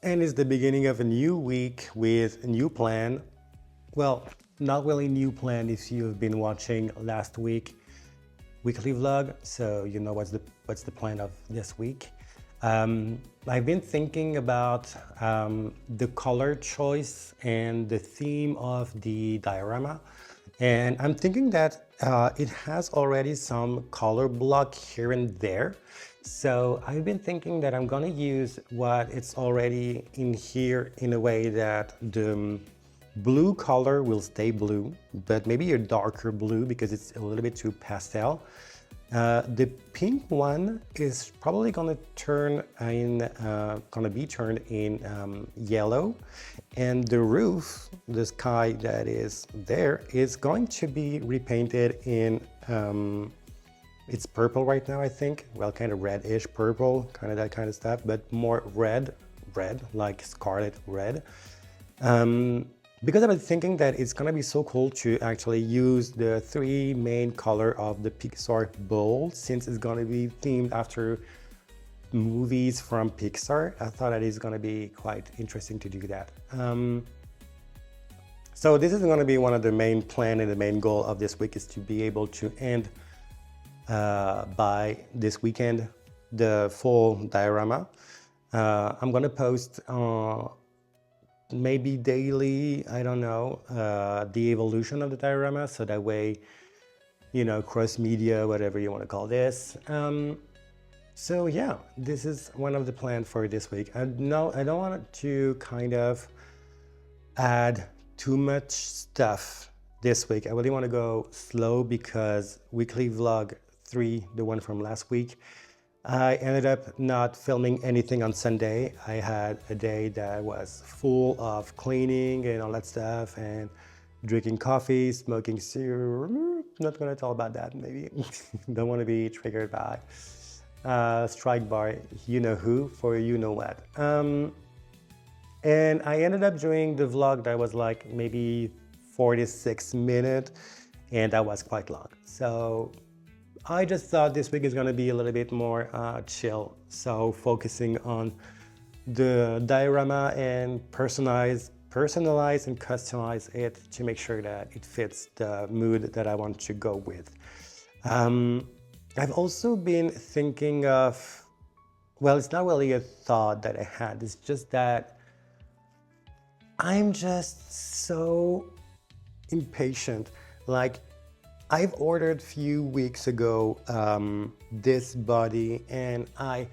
And it's the beginning of a new week with a new plan. Well, not really new plan if you've been watching last weekly vlog, so you know what's the plan of this week. I've been thinking about the color choice and the theme of the diorama, and I'm thinking that it has already some color block here and there. So I've been thinking that I'm gonna use what it's already in here in a way that the blue color will stay blue, but maybe a darker blue because it's a little bit too pastel. The pink one is probably gonna be turned in yellow, and the roof, the sky that is there, is going to be repainted in it's purple right now, I think. Well, kind of reddish purple, kind of that kind of stuff, but more red, like scarlet red. Because I've been thinking that it's gonna be so cool to actually use the three main color of the Pixar bowl, since it's gonna be themed after movies from Pixar. I thought that it's gonna be quite interesting to do that. So this is gonna be one of the main plan and the main goal of this week is to be able to end by this weekend the full diorama. I'm gonna post maybe daily, I don't know, the evolution of the diorama, so that way, you know, cross media, whatever you want to call this. So yeah, this is one of the plans for this week. I don't want to kind of add too much stuff this week. I really want to go slow because weekly vlog 3, the one from last week, I ended up not filming anything on Sunday. I had a day that was full of cleaning and all that stuff and drinking coffee, smoking cigarettes. Not gonna talk about that, maybe. Don't want to be triggered by strike by you know who for you know what. And I ended up doing the vlog that was like maybe 46 minutes, and that was quite long. So I just thought this week is going to be a little bit more chill, so focusing on the diorama and personalize and customize it to make sure that it fits the mood that I want to go with. I've also been thinking of, well, it's not really a thought that I had, it's just that I'm just so impatient. Like, I've ordered a few weeks ago this body, and I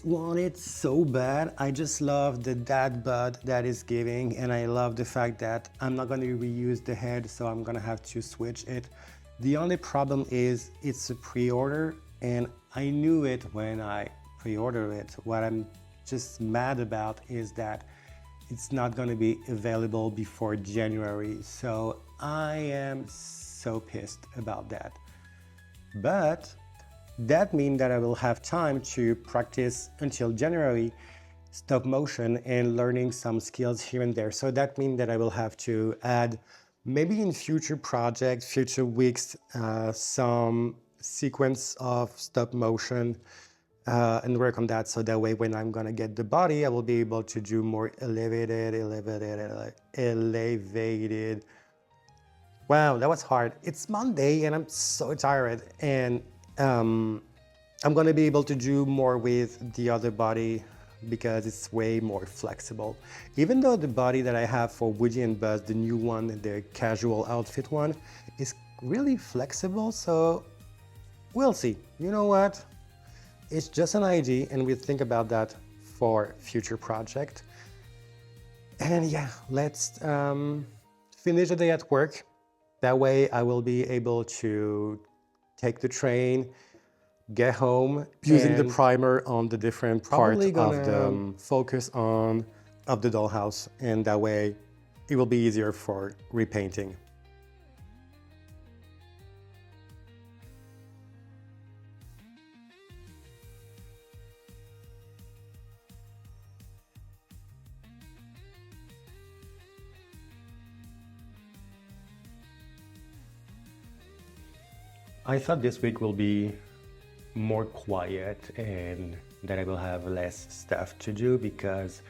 want it so bad. I just love the dad bod that is giving, and I love the fact that I'm not going to reuse the head, so I'm going to have to switch it. The only problem is it's a pre-order, and I knew it when I pre-ordered it. What I'm just mad about is that it's not going to be available before January, so I am so pissed about that. But that means that I will have time to practice until January stop motion and learning some skills here and there. So that means that I will have to add maybe in future projects, future weeks, some sequence of stop motion and work on that, so that way when I'm gonna get the body, I will be able to do more elevated. Wow, that was hard. It's Monday and I'm so tired, and I'm gonna be able to do more with the other body because it's way more flexible. Even though the body that I have for Woody and Buzz, the new one, the casual outfit one, is really flexible, so we'll see. You know what? It's just an idea, and we'll think about that for future project. And yeah, let's finish the day at work. That way I will be able to take the train, get home, using the primer on the different parts of the focus on of the dollhouse, and that way it will be easier for repainting. I thought this week will be more quiet and that I will have less stuff to do because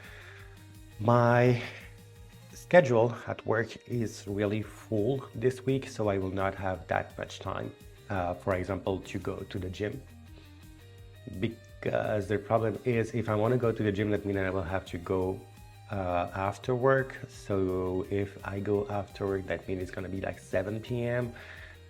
my schedule at work is really full this week, so I will not have that much time, for example, to go to the gym. Because the problem is, if I want to go to the gym, that means I will have to go after work. So if I go after work, that means it's going to be like 7 p.m.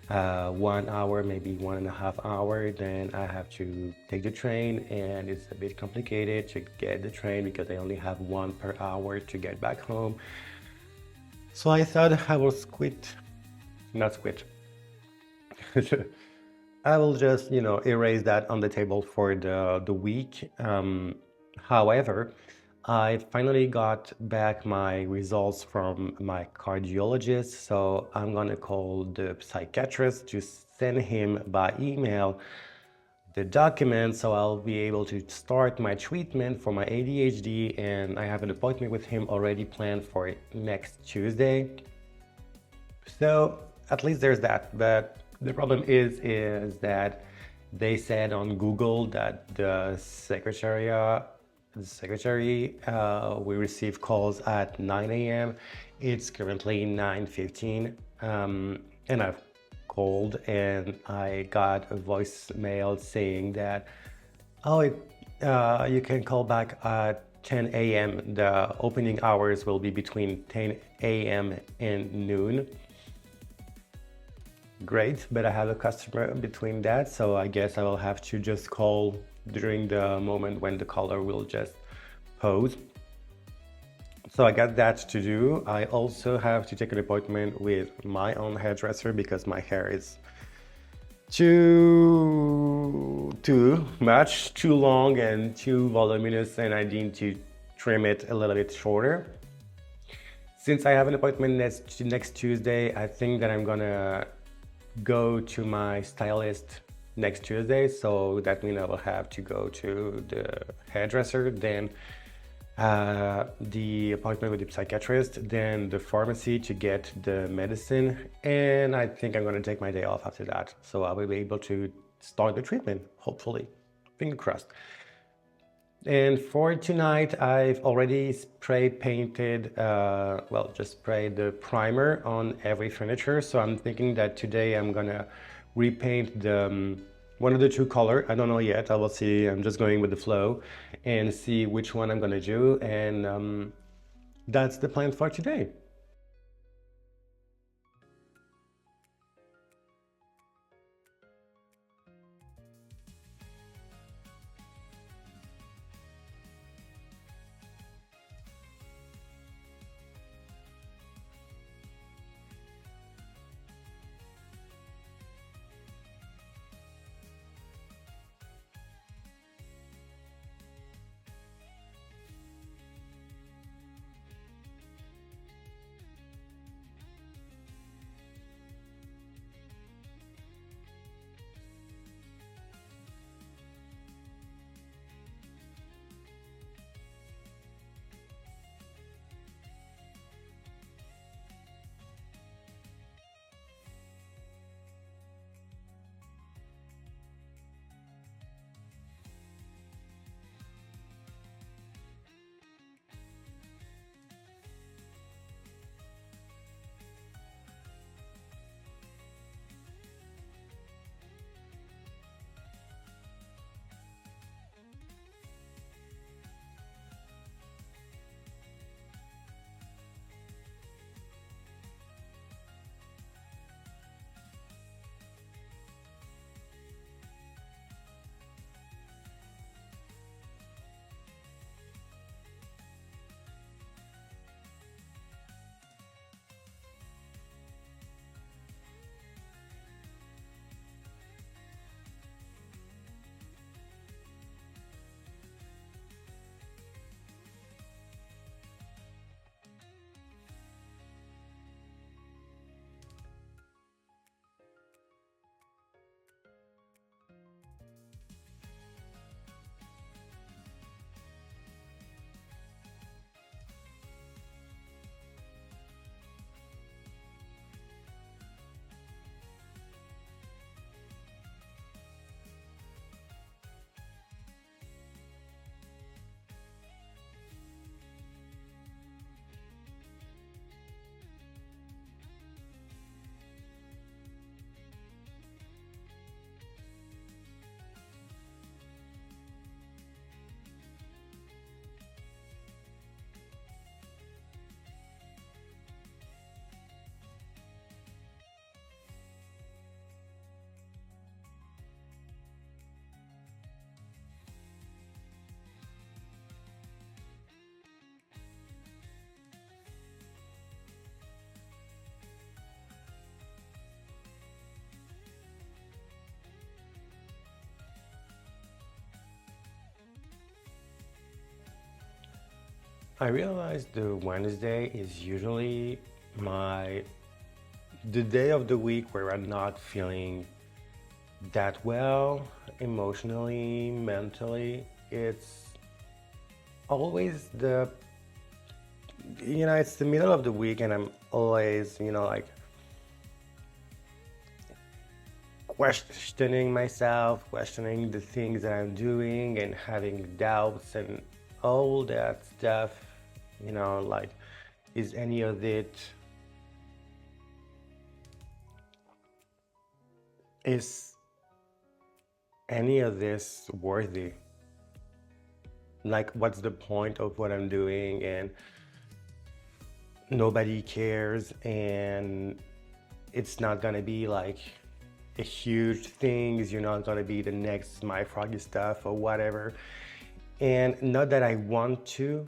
1 hour, maybe 1.5 hours. Then I have to take the train, and it's a bit complicated to get the train because I only have one per hour to get back home. So I thought I will not quit. I will just, erase that on the table for the week. However, I finally got back my results from my cardiologist, so I'm gonna call the psychiatrist to send him by email the documents so I'll be able to start my treatment for my ADHD, and I have an appointment with him already planned for next Tuesday. So at least there's that. But the problem is that they said on Google that the secretary we receive calls at 9 a.m. It's currently 9:15, and I've called and I got a voicemail saying that, oh, you can call back at 10 a.m. The opening hours will be between 10 a.m. and noon. Great, but I have a customer between that, so I guess I will have to just call during the moment when the caller will just pose. So I got that to do. I also have to take an appointment with my own hairdresser because my hair is too much, too long and too voluminous, and I need to trim it a little bit shorter. Since I have an appointment next Tuesday, I think that I'm gonna go to my stylist next Tuesday, so that means I will have to go to the hairdresser, then the appointment with the psychiatrist, then the pharmacy to get the medicine, and I think I'm going to take my day off after that, so I will be able to start the treatment, hopefully. Finger crossed. And for tonight, I've already spray painted, just sprayed the primer on every furniture. So I'm thinking that today I'm gonna repaint the one of the two color. I don't know yet. I will see. I'm just going with the flow and see which one I'm gonna do. And that's the plan for today. I realized the Wednesday is usually the day of the week where I'm not feeling that well emotionally, mentally. It's always it's the middle of the week and I'm always, like questioning myself, questioning the things that I'm doing and having doubts and all that stuff, like, is any of it, is any of this worthy? Like, what's the point of what I'm doing? And nobody cares, and it's not gonna be like a huge thing. You're not gonna be the next My Froggy stuff or whatever. And not that I want to,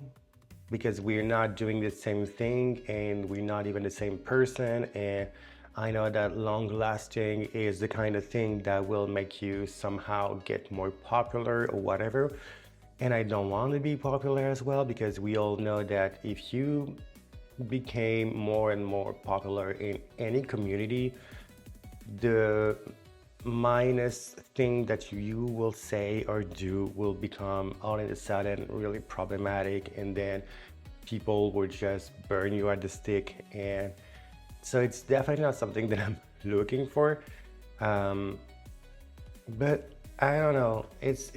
because we're not doing the same thing and we're not even the same person. And I know that long lasting is the kind of thing that will make you somehow get more popular or whatever. And I don't want to be popular as well, because we all know that if you became more and more popular in any community, the minus thing that you will say or do will become all of a sudden really problematic, and then people will just burn you at the stake. And so it's definitely not something that I'm looking for. But I don't know. It's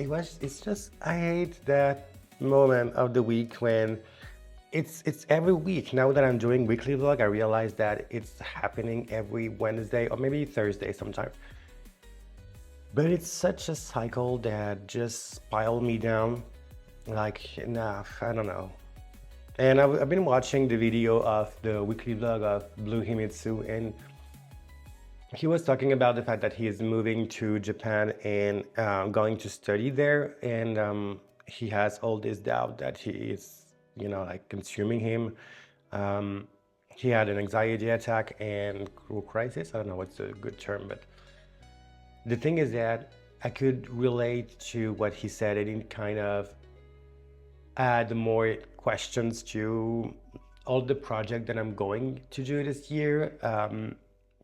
just, I hate that moment of the week when it's every week. Now that I'm doing weekly vlog, I realize that it's happening every Wednesday or maybe Thursday sometimes. But it's such a cycle that just pile me down. Like, nah, I don't know. And I've been watching the video of the weekly vlog of Blue Himitsu, and he was talking about the fact that he is moving to Japan and going to study there, and he has all this doubt that he is, like, consuming him. He had an anxiety attack and crisis. I don't know what's a good term, but the thing is that I could relate to what he said, and it kind of add more questions to all the project that I'm going to do this year.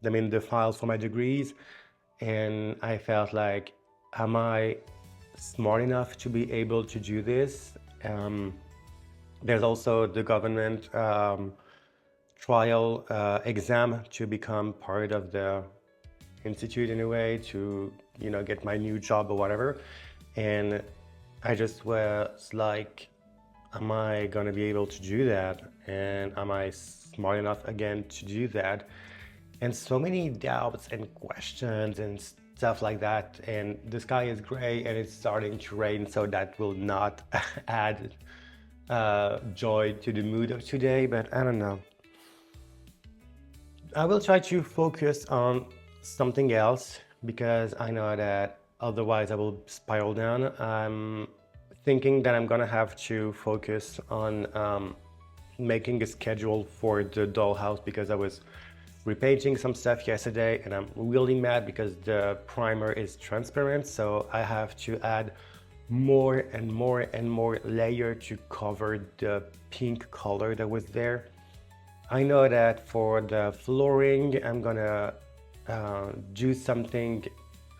The files for my degrees, and I felt like, am I smart enough to be able to do this? There's also the government trial exam to become part of the institute in a way, to get my new job or whatever. And I just was like, am I gonna be able to do that? And am I smart enough again to do that? And so many doubts and questions and stuff like that. And the sky is gray and it's starting to rain, so that will not add joy to the mood of today. But I don't know. I will try to focus on something else, because I know that otherwise I will spiral down. I'm thinking that I'm gonna have to focus on making a schedule for the Dollhouse, because I was repainting some stuff yesterday and I'm really mad because the primer is transparent, so I have to add more and more and more layer to cover the pink color that was there. I know that for the flooring I'm gonna do something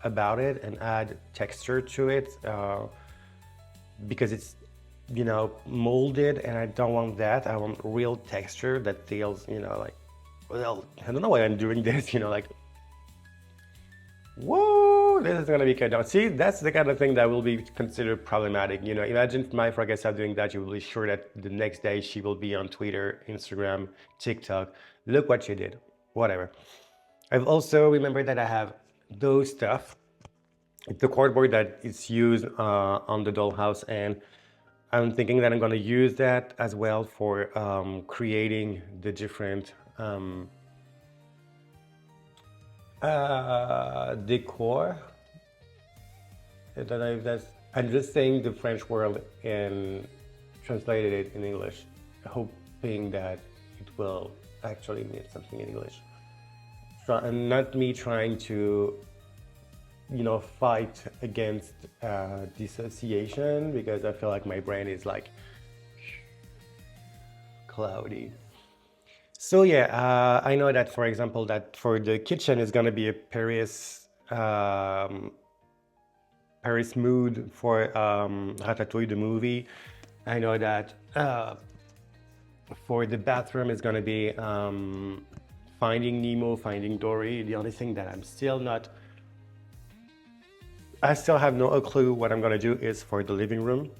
about it and add texture to it, because it's molded, and I don't want that. I want real texture that feels like, well, I don't know why I'm doing this, like, whoa, this is gonna be good. Now, see, that's the kind of thing that will be considered problematic. Imagine if my frog is doing that, you will be sure that the next day she will be on Twitter, Instagram, TikTok. Look what you did. Whatever. I've also remembered that I have those stuff, the cardboard that is used on the Dollhouse, and I'm thinking that I'm going to use that as well for creating the different decor. I'm just saying the French word and translated it in English, hoping that it will actually mean something in English. And not me trying to fight against dissociation, because I feel like my brain is like, cloudy. So yeah, I know that, for example, that for the kitchen is gonna be a Paris mood for Ratatouille the movie. I know that for the bathroom is gonna be Finding Nemo, Finding Dory. The only thing that I still have no clue what I'm gonna do is for the living room.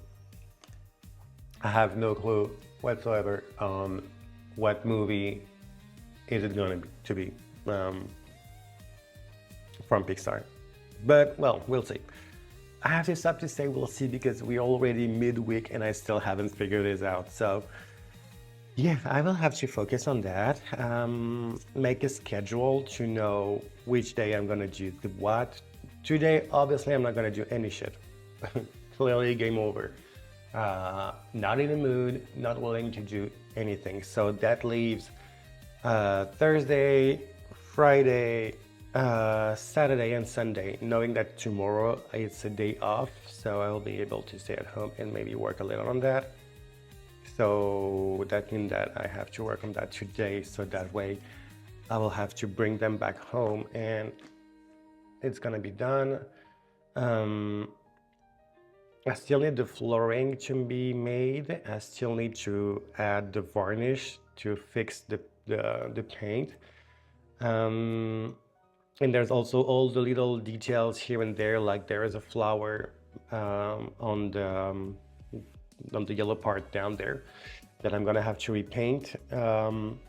I have no clue whatsoever on what movie is it going to be from Pixar. But, well, we'll see. I have to stop to say we'll see because we're already midweek and I still haven't figured this out. So, yeah, I will have to focus on that. Make a schedule to know which day I'm going to do what. Today, obviously, I'm not going to do any shit. Clearly, game over. Not in the mood, not willing to do anything. So that leaves Thursday, Friday, Saturday and Sunday, knowing that tomorrow it's a day off, so I'll be able to stay at home and maybe work a little on that. So that means that I have to work on that today, so that way I will have to bring them back home and it's gonna be done. I still need the flooring to be made. I still need to add the varnish to fix the paint. And there's also all the little details here and there, like there is a flower on the yellow part down there that I'm gonna have to repaint. And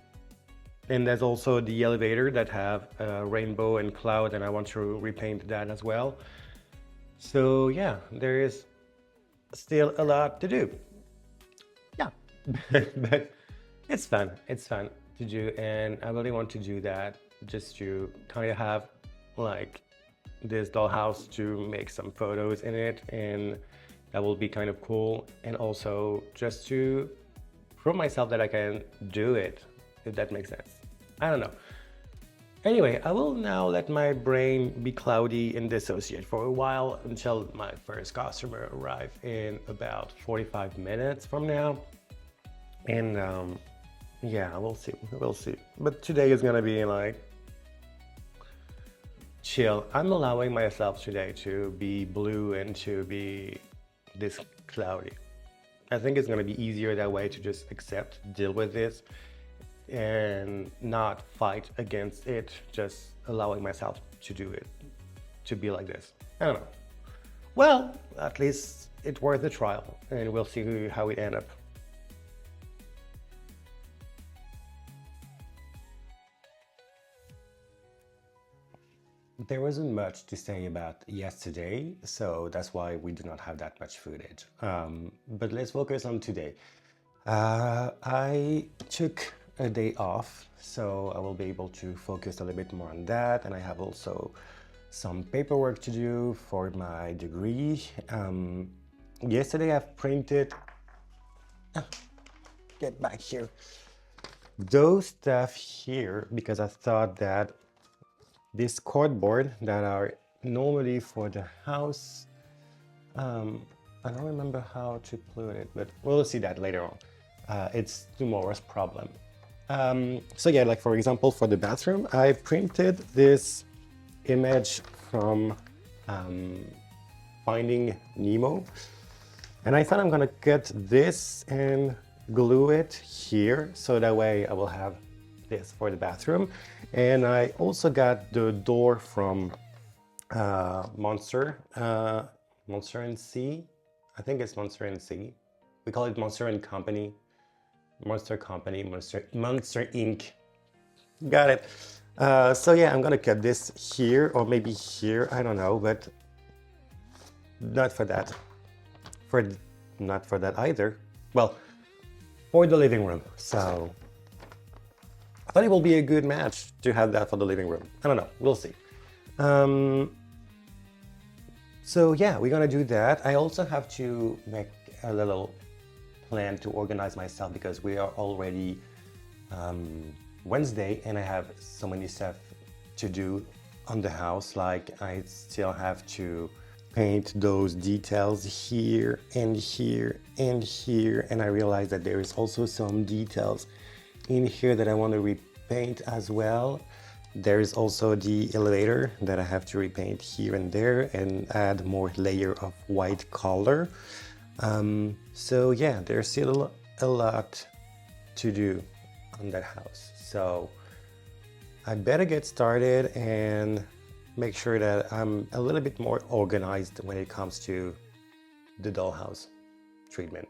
there's also the elevator that have rainbow and cloud, and I want to repaint that as well. So yeah, there is still a lot to do. Yeah, but it's fun. It's fun to do, and I really want to do that just to kind of have like this dollhouse to make some photos in it, and that will be kind of cool. And also just to prove myself that I can do it, if that makes sense. I don't know. Anyway, I will now let my brain be cloudy and dissociate for a while until my first customer arrives in about 45 minutes from now. And yeah, we'll see. But today is gonna be like chill. I'm allowing myself today to be blue and to be this cloudy. I think it's gonna be easier that way to just accept, deal with this, and not fight against it, just allowing myself to do it, to be like this. I don't know. Well, at least it's worth the trial, and we'll see how it ends up. There wasn't much to say about yesterday, so that's why we do not have that much footage. But let's focus on today. I took a day off, so I will be able to focus a little bit more on that, and I have also some paperwork to do for my degree. Yesterday I've printed, get back here, those stuff here because I thought that this cardboard that are normally for the house, I don't remember how to put it, but we'll see that later on. It's tomorrow's problem. So yeah, like for example, for the bathroom, I printed this image from Finding Nemo, and I thought I'm gonna cut this and glue it here, so that way I will have this for the bathroom. And I also got the door from Monster and C. I think it's Monster and C. We call it Monster and Company. Monster Company, Monster Inc. Got it. So yeah, I'm gonna cut this here or maybe here, I don't know, but not for that. Not for that either. Well, for the living room. So I thought it will be a good match to have that for the living room. I don't know, we'll see. So yeah, we're gonna do that. I also have to make a little plan to organize myself because we are already Wednesday and I have so many stuff to do on the house. Like I still have to paint those details here and here and here, and I realized that there is also some details in here that I want to repaint as well. There is also the elevator that I have to repaint here and there and add more layer of white color. So yeah, there's still a lot to do on that house. So I better get started and make sure that I'm a little bit more organized when it comes to the dollhouse treatment.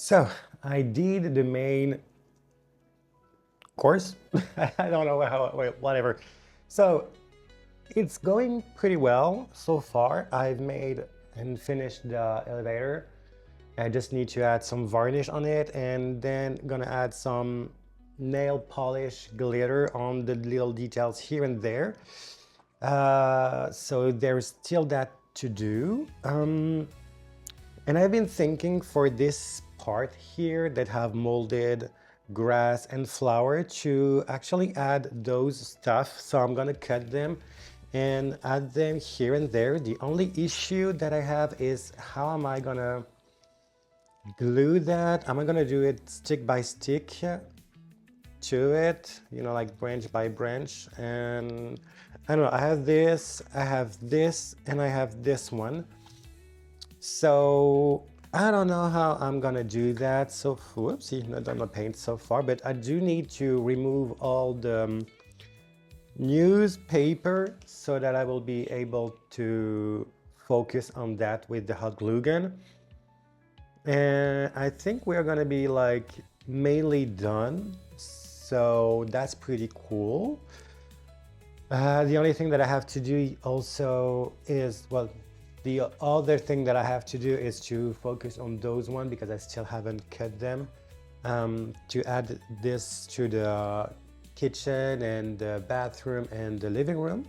So I did the main course. I don't know how, whatever. So it's going pretty well so far. I've made and finished the elevator. I just need to add some varnish on it and then gonna add some nail polish glitter on the little details here and there. So there's still that to do. And I've been thinking for this part here that have molded grass and flower to actually add those stuff. So I'm gonna cut them and add them here and there. The only issue that I have is how am I gonna glue that? Am I gonna do it stick by stick to it, you know, like branch by branch? And I don't know, I have this, and I have this one. So I don't know how I'm gonna do that. So whoopsie, not done my paint so far, but I do need to remove all the newspaper so that I will be able to focus on that with the hot glue gun. And I think we're gonna be like mainly done. So that's pretty cool. The only thing that I have to do also is, well, the other thing that I have to do is to focus on those one because I still haven't cut them, to add this to the kitchen and the bathroom and the living room.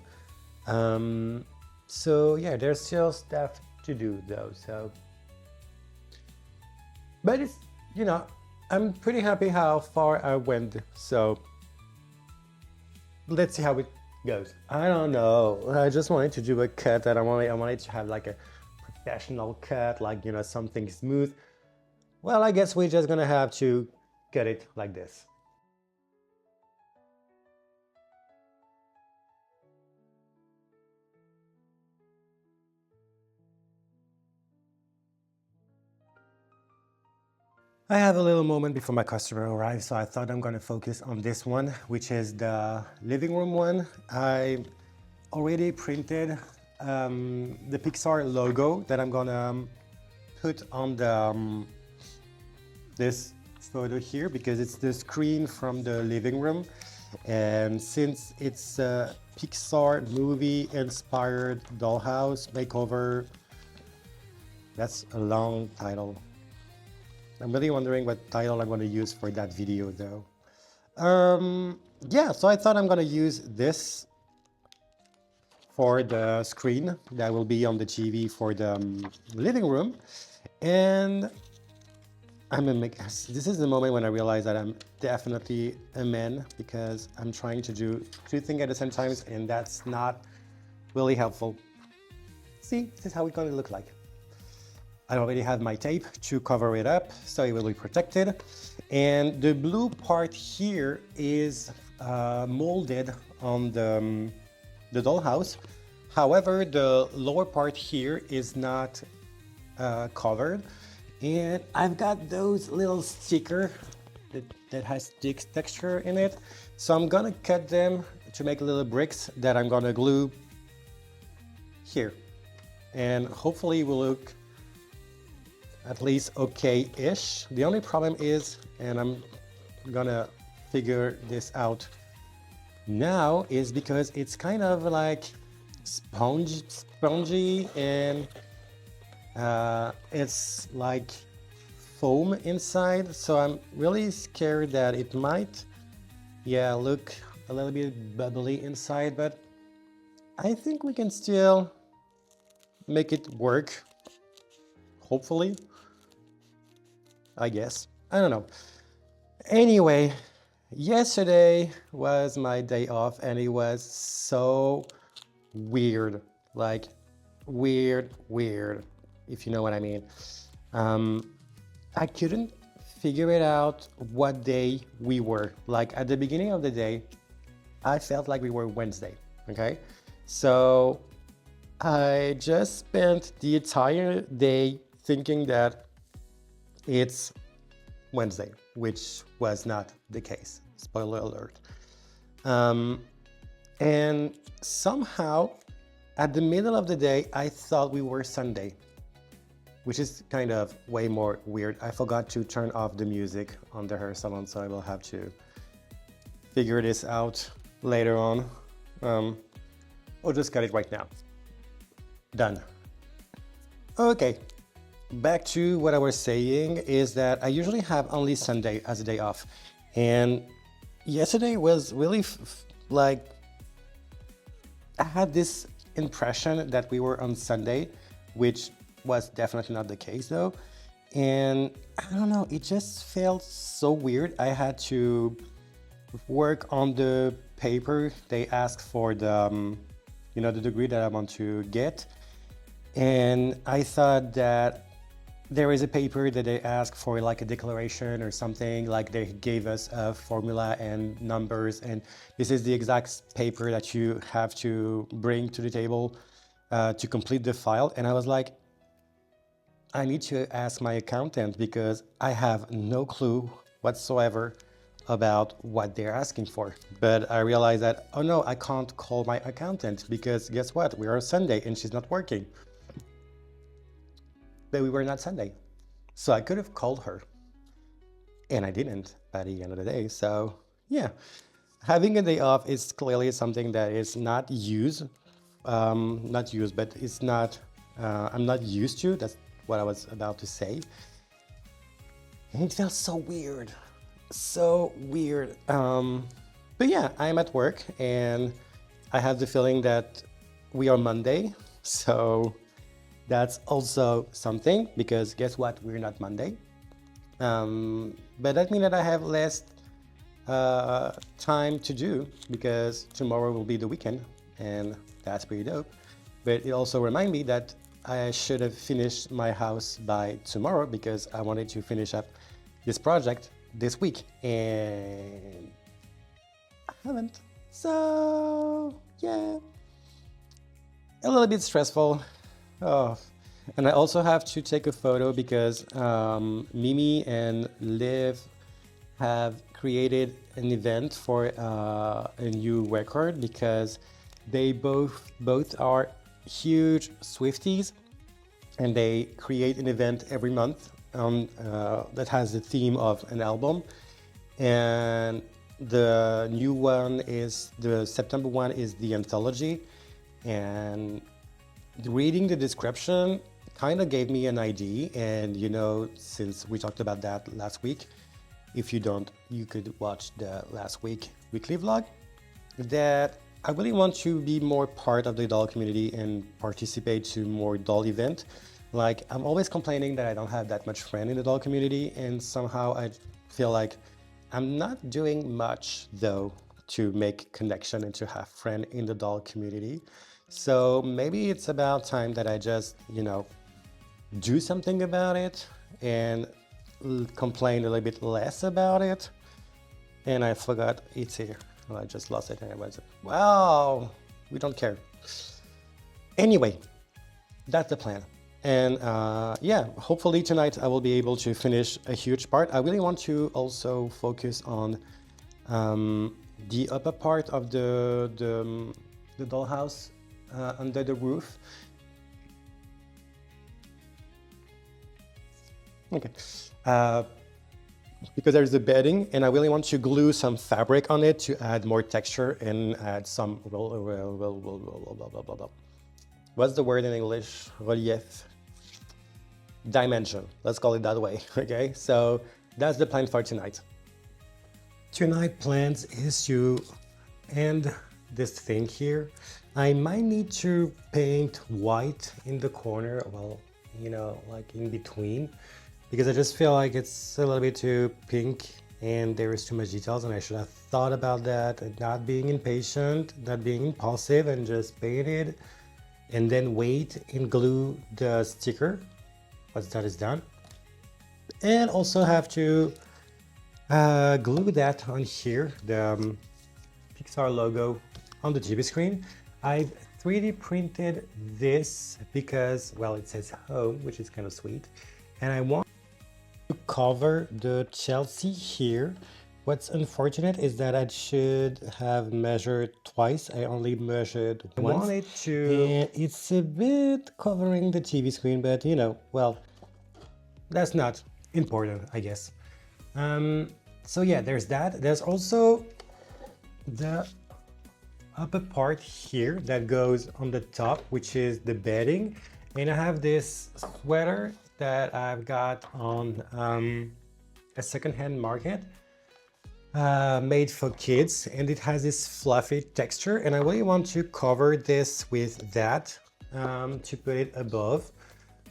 So yeah, there's still stuff to do though. So, but it's, you know, I'm pretty happy how far I went. So let's see how it goes. I don't know. I just wanted to do a cut that I wanted to have like a professional cut, like, you know, something smooth. Well, I guess we're just gonna have to cut it like this. I have a little moment before my customer arrives, so I thought I'm gonna focus on this one, which is the living room one. I already printed the Pixar logo that I'm gonna put on the this photo here because it's the screen from the living room. And since it's a Pixar movie inspired dollhouse makeover, that's a long title. I'm really wondering what title I'm going to use for that video though. Yeah, so I thought I'm going to use this for the screen that will be on the TV for the living room. And this is the moment when I realize that I'm definitely a man, because I'm trying to do two things at the same time, and that's not really helpful. See, this is how it's going to look like. I already have my tape to cover it up, so it will be protected. And the blue part here is molded on the dollhouse. However, the lower part here is not covered. And I've got those little sticker that has texture in it. So I'm gonna cut them to make little bricks that I'm gonna glue here. And hopefully it will look at least okay-ish. The only problem is, and I'm gonna figure this out now, is because it's kind of like spongy, and it's like foam inside. So I'm really scared that it might, look a little bit bubbly inside, but I think we can still make it work. Hopefully, I guess. I don't know. Anyway, yesterday was my day off, and it was so weird. Like, weird, if you know what I mean. I couldn't figure it out what day we were. Like, at the beginning of the day, I felt like we were Wednesday, okay? So I just spent the entire day thinking that it's Wednesday, which was not the case. Spoiler alert. And somehow, at the middle of the day, I thought we were Sunday, which is kind of way more weird. I forgot to turn off the music on the hair salon, so I will have to figure this out later on. Or just cut it right now. Done. Okay, back to what I was saying is that I usually have only Sunday as a day off. And yesterday was really like, I had this impression that we were on Sunday, which was definitely not the case though. And I don't know, it just felt so weird. I had to work on the paper they asked for the, the degree that I want to get. And I thought that there is a paper that they ask for, like a declaration or something, like they gave us a formula and numbers, and this is the exact paper that you have to bring to the table to complete the file. And I was like, I need to ask my accountant, because I have no clue whatsoever about what they're asking for. But I realized that, oh no, I can't call my accountant, because guess what? We are Sunday and she's not working. But we were not Sunday. So I could have called her. And I didn't by the end of the day. So yeah, having a day off is clearly something that is not used, but it's not, I'm not used to. That's what I was about to say. And it felt so weird. So weird. But yeah, I'm at work and I have the feeling that we are Monday. So that's also something, because guess what? We're not Monday. But that means that I have less time to do, because tomorrow will be the weekend, and that's pretty dope. But it also reminds me that I should have finished my house by tomorrow, because I wanted to finish up this project this week, and I haven't. So yeah, a little bit stressful. Oh, and I also have to take a photo, because Mimi and Liv have created an event for a new record, because they both are huge Swifties, and they create an event every month that has the theme of an album. And The new one is the September one is the anthology, and reading the description kind of gave me an idea. And since we talked about that last week, if you don't, you could watch the last week weekly vlog. That I really want to be more part of the doll community and participate to more doll event. Like, I'm always complaining that I don't have that much friend in the doll community, and somehow I feel like I'm not doing much though to make connection and to have friend in the doll community. So maybe it's about time that I just, do something about it and complain a little bit less about it. And I forgot it's here. Well, I just lost it and I was, wow, we don't care. Anyway, that's the plan. And yeah, hopefully tonight I will be able to finish a huge part. I really want to also focus on the upper part of the dollhouse under the roof. Okay. Because there's the bedding, and I really want to glue some fabric on it to add more texture and add some what's the word in English? Relief. Dimension. Let's call it that way. Okay, so that's the plan for tonight. Tonight plans is to end this thing here. I might need to paint white in the corner, well, like in between, because I just feel like it's a little bit too pink and there is too much details, and I should have thought about that and not being impatient, not being impulsive, and just paint it and then wait and glue the sticker once that is done. And also have to glue that on here, the Pixar logo on the TV screen. I've 3D printed this because, well, it says home, which is kind of sweet. And I want to cover the Chelsea here. What's unfortunate is that I should have measured twice. I only measured once. I wanted to... And it's a bit covering the TV screen, but well, that's not important, I guess. So yeah, there's that. There's also the upper part here that goes on the top, which is the bedding. And I have this sweater that I've got on a secondhand market made for kids, and it has this fluffy texture, and I really want to cover this with that to put it above.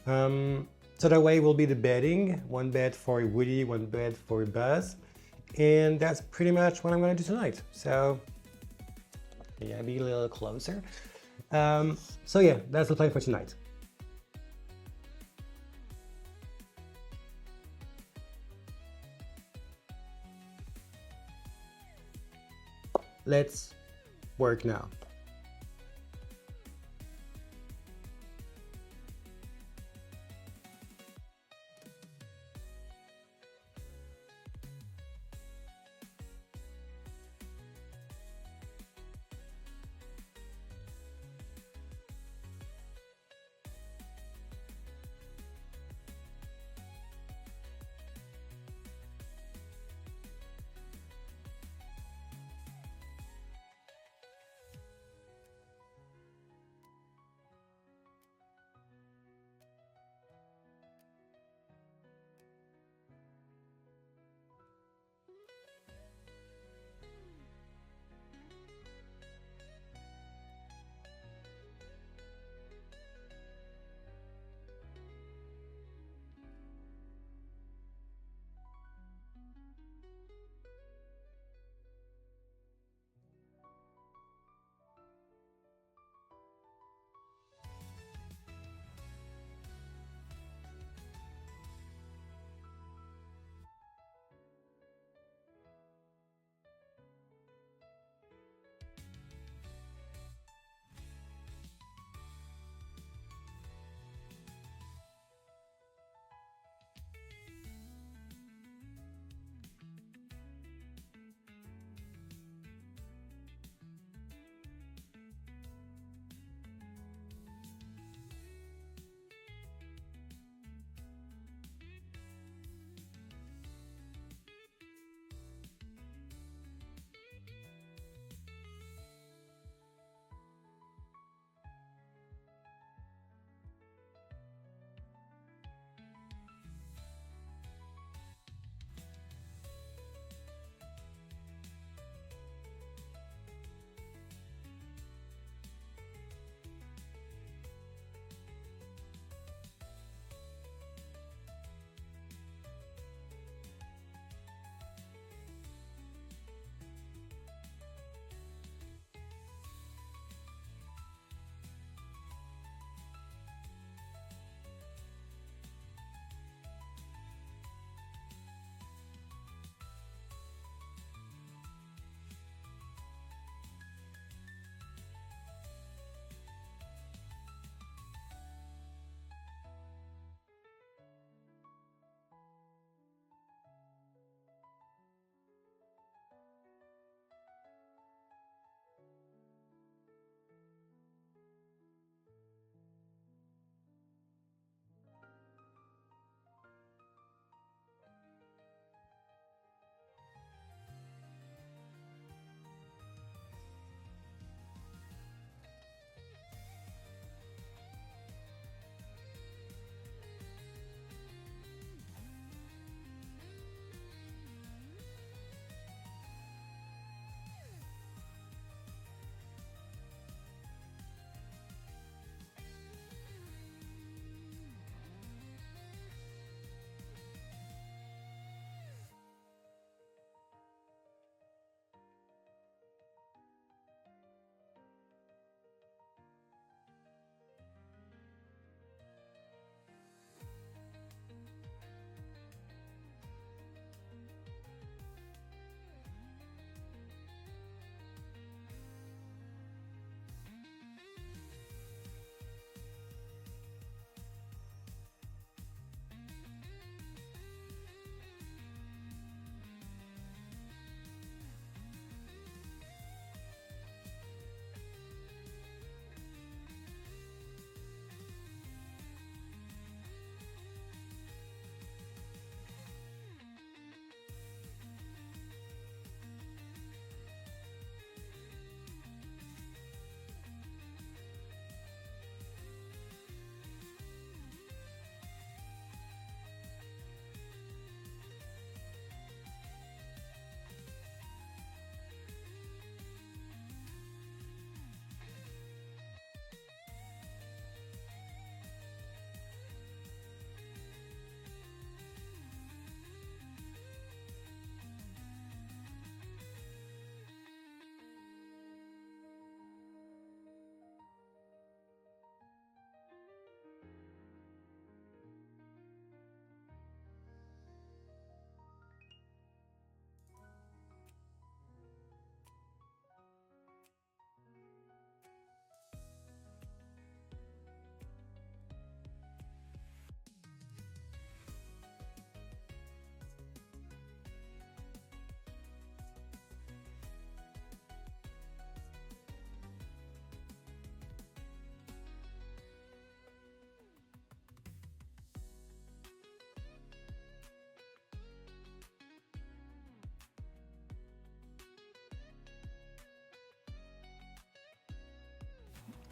So that way it will be the bedding, one bed for Woody, one bed for Buzz, and that's pretty much what I'm going to do tonight. So yeah, be a little closer. So yeah, that's the plan for tonight. Let's work now.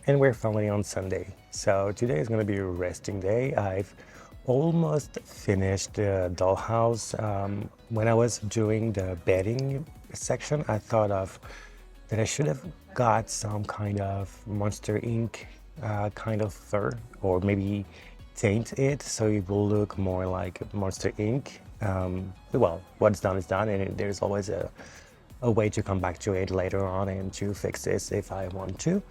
and we're finally on Sunday. So today is going to be a resting day. I've almost finished the Dollhouse. When I was doing the bedding section, I thought of that I should have got some kind of Monster Ink kind of fur, or maybe taint it so it will look more like Monster Ink. Well, what's done is done, and there's always a way to come back to it later on and to fix this if I want to.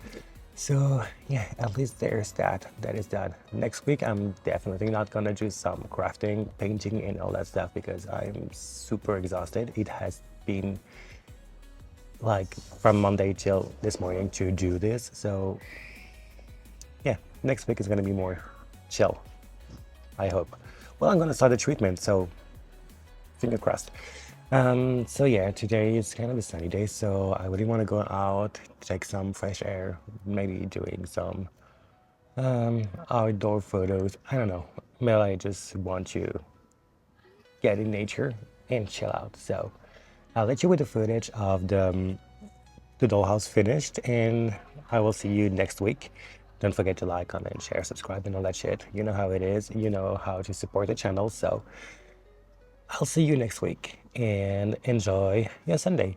So yeah, at least there's that. That is that. Next week, I'm definitely not gonna do some crafting, painting, and all that stuff because I'm super exhausted. It has been like from Monday till this morning to do this. So yeah, next week is gonna be more chill, I hope. Well, I'm gonna start a treatment, so finger crossed. So yeah, today is kind of a sunny day, so I really want to go out, take some fresh air, maybe doing some outdoor photos. I don't know. Maybe I just want to get in nature and chill out. So I'll let you with the footage of the dollhouse finished, and I will see you next week. Don't forget to like, comment, share, subscribe, and all that shit. You know how it is. You know how to support the channel. So I'll see you next week and enjoy your Sunday.